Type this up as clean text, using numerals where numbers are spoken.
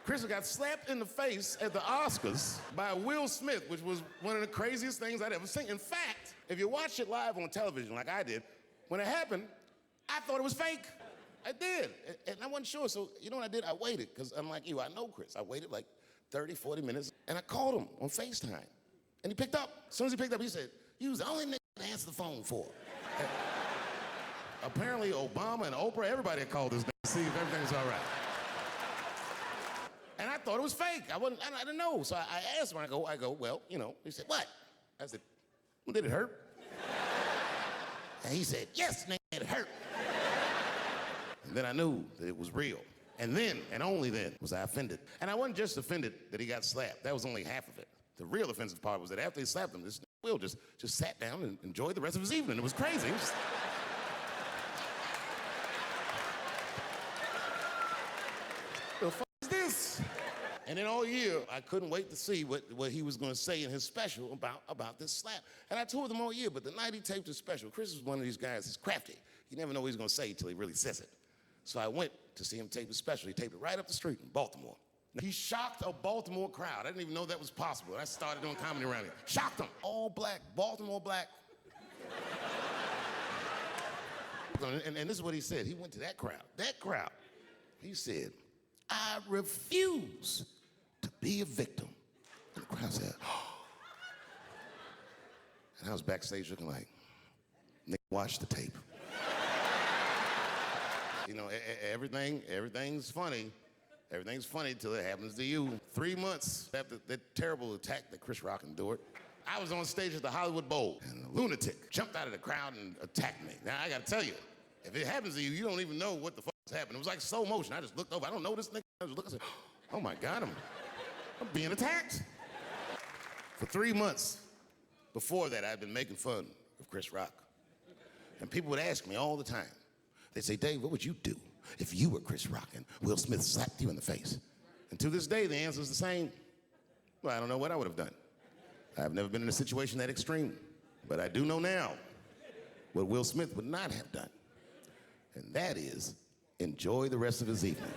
Chris got slapped in the face at the Oscars by Will Smith, which was one of the craziest things I'd ever seen. In fact, if you watch it live on television like I did, when it happened, I thought it was fake. I did, and I wasn't sure, so you know what I did? I waited, because unlike you, I know Chris. I waited like 30, 40 minutes, and I called him on FaceTime, and he picked up. As soon as he picked up, he said, "You was the only nigga to answer the phone for." Apparently, Obama and Oprah, everybody had called this nigga to see if everything's all right. And I thought it was fake. I didn't know, so I asked him, I go, well, you know, he said, "What?" I said, "Well, did it hurt?" And he said, "Yes, nigga, it hurt." And then I knew that it was real. And then, and only then, was I offended. And I wasn't just offended that he got slapped. That was only half of it. The real offensive part was that after he slapped him, this Will just sat down and enjoyed the rest of his evening. It was crazy. It was... The fuck is this? And then all year, I couldn't wait to see what he was going to say in his special about this slap. And I told him all year, but the night he taped his special, Chris is one of these guys that's crafty. You never know what he's going to say until he really says it. So I went to see him tape his special. He taped it right up the street in Baltimore. He shocked a Baltimore crowd. I didn't even know that was possible. I started doing comedy around here. Shocked them. All black, Baltimore black. And this is what he said. He went to that crowd. That crowd. He said, "I refuse to be a victim." And the crowd said, "Oh." And I was backstage looking like, "Nigga, watch the tape." You know, everything's funny. Everything's funny till it happens to you. 3 months after that terrible attack that Chris Rock endured, I was on stage at the Hollywood Bowl, and a lunatic jumped out of the crowd and attacked me. Now, I gotta tell you, if it happens to you, you don't even know what the fuck is happening. It was like slow motion. I just looked over. I don't know this nigga. I was looking and said, "Oh my God, I'm being attacked." For 3 months before that, I'd been making fun of Chris Rock. And people would ask me all the time. They'd say, "Dave, what would you do if you were Chris Rock and Will Smith slapped you in the face?" And to this day, the answer is the same. Well, I don't know what I would have done. I've never been in a situation that extreme. But I do know now what Will Smith would not have done. And that is enjoy the rest of his evening.